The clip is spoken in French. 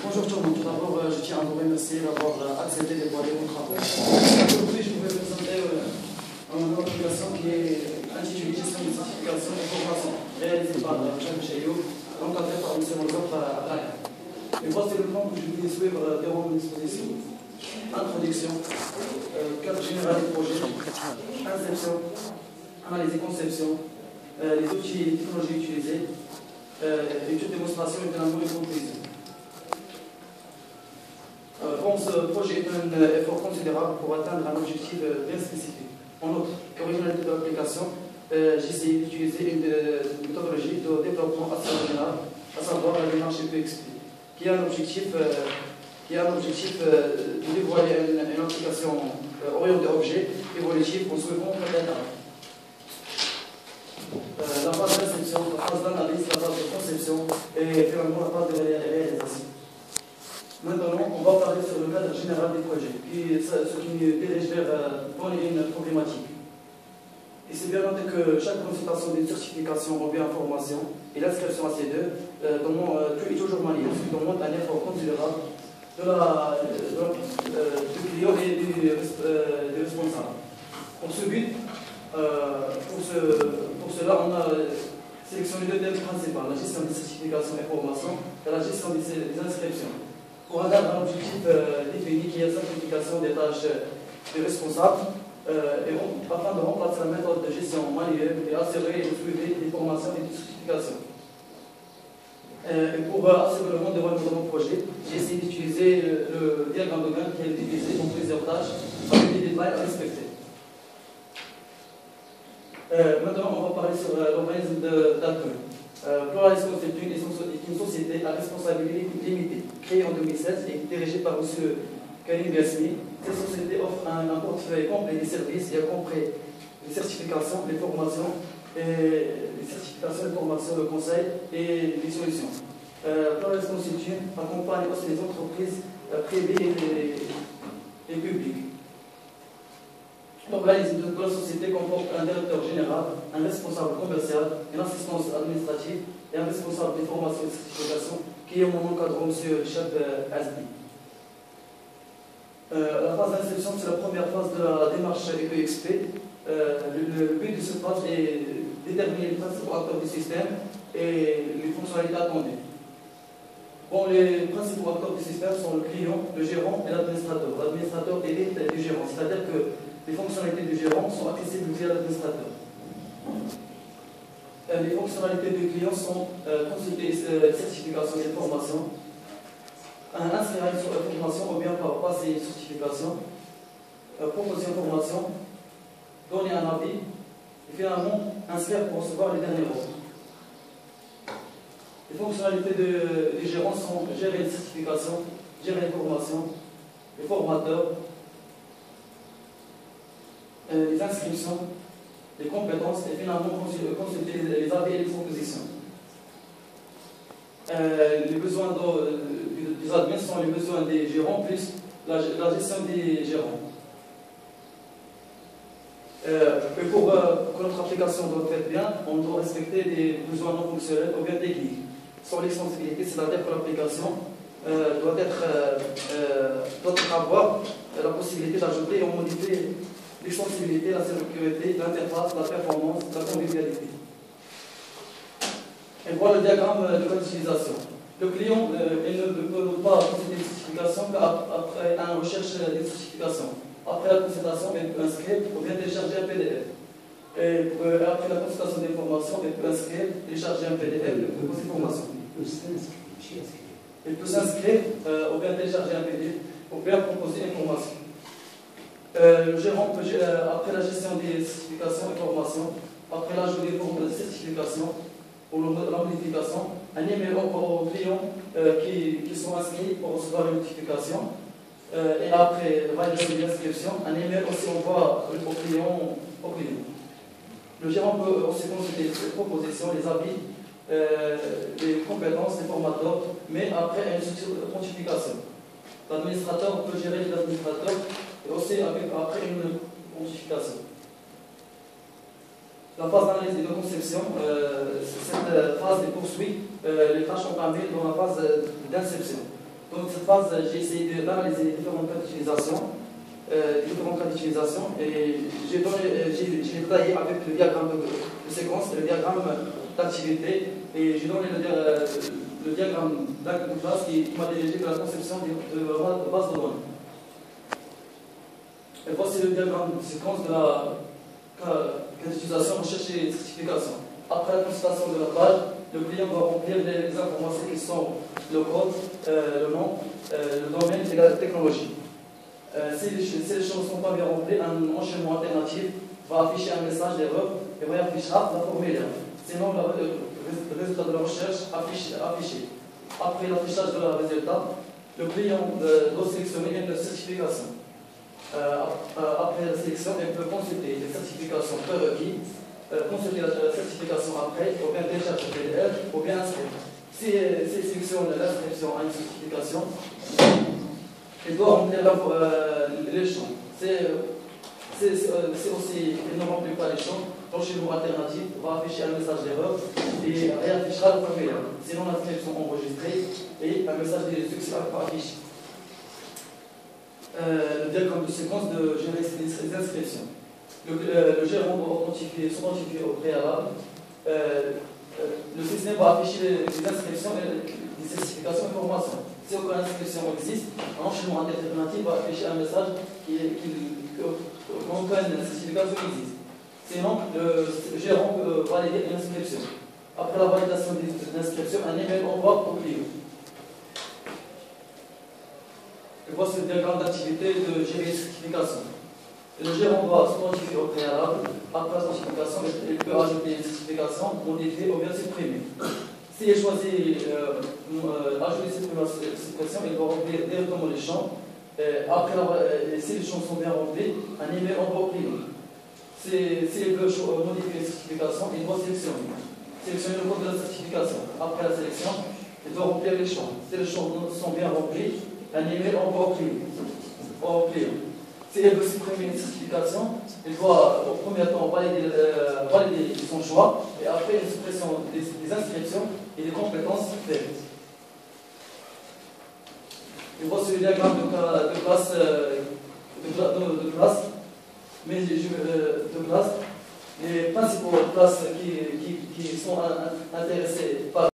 Bonjour tout le monde. Tout d'abord, je tiens à vous remercier d'avoir accepté de voir mon travail. Aujourd'hui, je vais vous présenter une organisation qui est intitulée Gestion des certifications et formations, réalisée par Jacques Chaillot, encadrée par M. Mozart à Rennes. Et voici le plan que je vais suivre durant mon exposition. Introduction, cadre général du projet, inception, analyse et conception, les outils et les technologies utilisées, étude, démonstration et finalement une conclusion. Bon, ce projet est un effort considérable pour atteindre un objectif bien spécifique. En outre, l'originalité de l'application, j'ai essayé d'utiliser une méthodologie de développement assez originale, à savoir la démarche PXP, qui a l'objectif de dévoiler une application orientée objet évolutive en suivant quatre étapes. La phase de réception, la phase d'analyse, la phase de conception et finalement la phase de réalisation. Maintenant, on va parler sur le cadre général du projet, ce qui nous dirige vers une problématique. Et c'est bien noté que chaque consultation d'une certification ou bien formation et l'inscription à ces deux est toujours manuel, ce qui demande un effort considérable du client et du responsable. Pour ce but, pour cela, on a sélectionné deux thèmes principaux, la gestion des certifications et formations et la gestion des inscriptions. Pour atteindre un objectif défini qui est la simplification des tâches des responsables, afin de remplacer la méthode de gestion manuelle et assurer le suivi des formations et des certifications. Et pour assurer le bon déroulement de mon projet, j'ai essayé d'utiliser le diagramme de Gantt qui est divisé en plusieurs tâches avec des détails à respecter. Maintenant, on va parler sur l'organisme d'Alcon. Pluralist Consulting est une société à responsabilité limitée, créée en 2016 et dirigée par M. Karim Gasmi. Cette société offre un portefeuille complet des services et a compris les certifications, les formations, le conseil et les solutions. Pluralist Consulting accompagne aussi les entreprises privées et publiques. L'organisme de la société comporte un directeur général, un responsable commercial, une assistance administrative et un responsable des formations et certifications qui est mon encadrant, M. Richard Azbi. La phase d'inscription, c'est la première phase de la démarche EPXP. Le but de cette phase est de déterminer les principaux acteurs du système et les fonctionnalités attendues. Bon, les principaux acteurs du système sont le client, le gérant et l'administrateur. L'administrateur hérite du gérant, c'est-à-dire que les fonctionnalités du gérant sont accessibles via l'administrateur. Les fonctionnalités du client sont consulter les certifications et les formations, inscrire une formation ou bien passer une certification, proposer une formation, donner un avis et finalement inscrire pour recevoir les derniers ordres. Les fonctionnalités du gérant sont gérer les certifications, gérer les formations, les formateurs, les inscriptions, les compétences et finalement consulter les avis et les propositions. Les besoins des admins sont les besoins des gérants plus la gestion des gérants. Et pour que notre application doit être bien, on doit respecter des besoins non fonctionnels ou bien techniques. Sur l'extensibilité, c'est-à-dire que l'application doit avoir la possibilité d'ajouter et modifier l'extensibilité, la sécurité, l'interface, la performance, la convivialité. Et voilà le diagramme de l'utilisation. Le client il ne peut pas procéder des certifications qu'après une recherche des certifications. Après la consultation, il peut inscrire ou bien télécharger un PDF. Et après la consultation des formations, il peut inscrire, télécharger un PDF et proposer formation. Il peut s'inscrire ou bien télécharger un PDF ou bien proposer une formation. Le gérant peut, après la gestion des certifications et formations, après l'ajout des formes de certification ou la modification, animer aux clients qui sont inscrits pour recevoir une notification. Et après valider l'inscription, animer aussi envoi aux clients. Le gérant peut aussi consulter les propositions, les avis, les compétences des formateurs, mais après une quantification. L'administrateur peut gérer l'administrateur et aussi après une quantification. La phase d'analyse et de conception, cette phase est poursuivie les tâches entamées dans la phase d'inception. Donc cette phase, j'ai essayé d'analyser les différents cas d'utilisation, et j'ai détaillé avec le diagramme de séquence et le diagramme d'activité, et j'ai donné le diagramme d'acte de classe qui m'a dirigé vers la conception de base de données. Et voici le diagramme de séquence de la cas d'utilisation, recherche et certification. Après la consultation de la page, le client doit remplir les informations qui sont le code, le nom, le domaine et la technologie. Si les choses ne sont pas bien remplies, un enchaînement alternatif va afficher un message d'erreur et réaffichera la formulaire. Sinon, le résultat de la recherche affiché. Après l'affichage de la résultat, le client doit sélectionner une certification. Après la sélection, il peut consulter les certifications prérequis, consulter la certification après, ou bien télécharger le PDF, ou bien inscrire. Si sélectionne l'inscription à une certification, il doit remplir les champs. C'est aussi, il ne remplit pas les champs, l'enchaînement alternatif va afficher un message d'erreur et réaffichera le formulaire. Sinon, l'inscription enregistrée et un message de succès affiché. Le diagramme de séquence de gérer les inscriptions. Le gérant doit s'authentifier au préalable. Le système va afficher les inscriptions et les certifications et formations. Si aucune inscription existe, un enchaînement alternatif va afficher un message qu'aucune certification existe. Sinon, le gérant peut valider une inscription. Après la validation de l'inscription, un email envoie au client. Et voici le diagramme d'activité de gérer les certifications. Le gérant doit s'authentifier au préalable. Après la certification, il peut ajouter une certification, modifier ou bien supprimer. S'il choisit ajouter cette certification, il doit remplir directement les champs. Après, si les champs sont bien remplis, un email envoie au client. S'il veut modifier les certifications, il doit sélectionner le code de la certification. Après la sélection, il doit remplir les champs. Si les champs sont bien remplis, un email envoie au client. S'il veut supprimer une certification, il doit au premier temps valider son choix et après une suppression des inscriptions et des compétences faites. Et voici le diagramme de classe, les principaux classes qui sont intéressées par